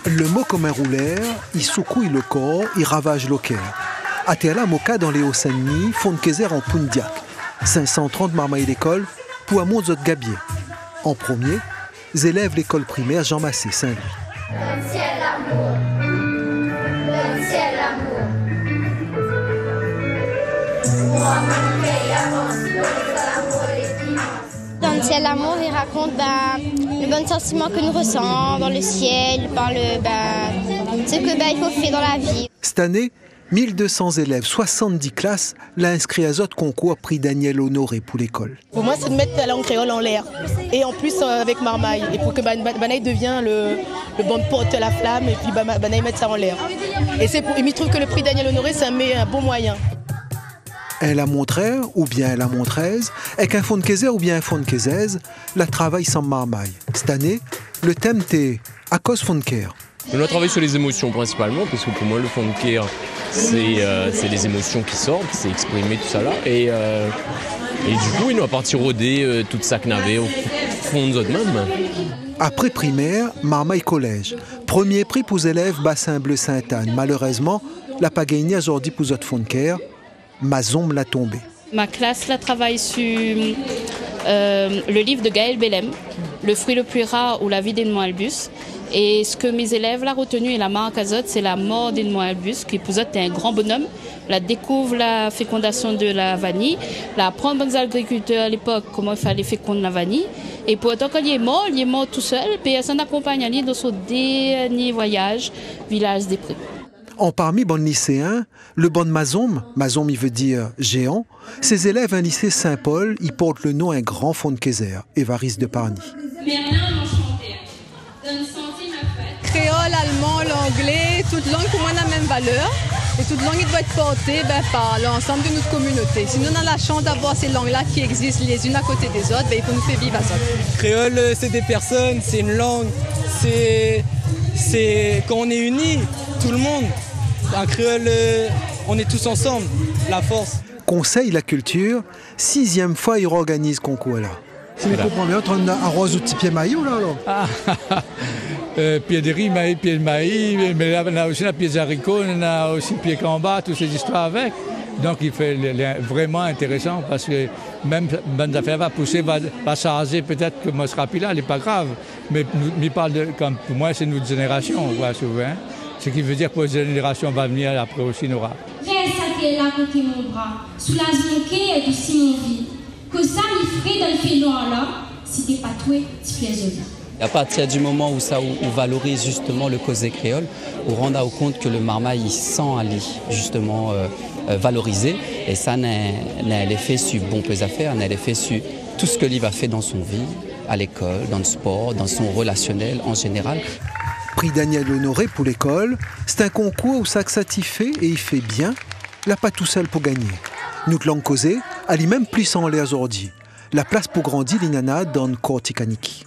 Le mot comme un roulaire, il secouille le corps, il ravage le cœur. Atela Moka dans les Hauts-Saint-Denis, Fonkezer en Pundiac. 530 marmailles d'école pour un monde de gabier. En premier, les élèves l'école primaire Jean Massé, Saint-Louis. Donne ciel l'amour, donne ciel l'amour. Dans le ciel l'amour, il raconte le bon sentiment que nous ressentons dans le ciel, il parle ce que il faut faire dans la vie. Cette année, 1200 élèves, 70 classes, l'a inscrit à Zot concours prix Daniel Honoré pour l'école. Pour moi, c'est de mettre la langue créole en l'air. Et en plus avec marmaille. Et pour que Banaï devienne le bon porte la flamme et puis Banaï mette ça en l'air. Et il trouve que le prix Daniel Honoré, ça met un bon moyen. Un la montreur ou bien un la montreuse, avec un fond de kézer ou bien un fond de kézaise, la travail sans marmaille. Cette année, le thème était à cause fond de kér. On a travaillé sur les émotions principalement, parce que pour moi, le fond de kér, c'est les émotions qui sortent, c'est exprimer tout ça là. Et du coup, il nous a parti rôder toute ça que n'avait au fond de notre même. Après primaire, marmaille collège. Premier prix pour les élèves Bassin Bleu Sainte-Anne. Malheureusement, la pas gagné aujourd'hui pour notre fond de kér. Ma zombe l'a tombé. Ma classe là, travaille sur le livre de Gaël Bellem, Le fruit le plus rare ou la vie d'Edmond Albus. Et ce que mes élèves l'ont retenu et la marque à Zot, c'est la mort d'Edmond Albus, qui pour Zot est un grand bonhomme. La découvre la fécondation de la vanille, la apprendre aux agriculteurs à l'époque comment il fallait féconder la vanille. Et pour autant qu'il est mort tout seul, puis elle s'en accompagne à lui dans son dernier voyage, village des Prés. En parmi bons lycéens, le bon Mazom il veut dire géant, ses élèves un lycée Saint-Paul, il porte le nom un grand fond de kézer, Évariste de Parny. Créole, allemand, l'anglais, toute langue pour moi n'a la même valeur. Et toute langue doit être portée par l'ensemble de notre communauté. Si nous avons la chance d'avoir ces langues-là qui existent les unes à côté des autres, il faut nous faire vivre à ça. Créole, c'est des personnes, c'est une langue, c'est quand on est unis, tout le monde. En créole, on est tous ensemble, la force. Conseil la culture, 6e fois il organise concours là. Si vous comprenez bien, on arrose au petit pied maillot là alors. Pied de riz, maïs, pied de maïs, mais là on a aussi la pied de haricot, on a aussi pied combat, toutes ces histoires avec. Donc il fait vraiment intéressant parce que même bonne affaire va pousser, va changer peut-être que moi sera plus là, elle n'est pas grave. Mais il parle comme pour moi c'est notre génération, voilà, souvent. Ce qui veut dire que la génération va venir après aussi n'aura. Reste à qui est là côté mon bras, sous la zonquée et du Simon vie. Que ça m'y ferait dans le filon là, si t'es pas toué, tu fais joli. À partir du moment où on valorise justement le causé créole, on rend compte que le marmaille il sent aller justement valorisé. Et ça n'a l'effet sur bon peu affaires, n'a l'effet sur tout ce que l'Yves a fait dans son vie, à l'école, dans le sport, dans son relationnel en général. Prix Daniel Honoré pour l'école, c'est un concours où ça fait et il fait bien, là pas tout seul pour gagner. Nous te l'avons causé, elle est même plus en l'air aujourd'hui. La place pour grandir l'inana dans le corps Tikaniki.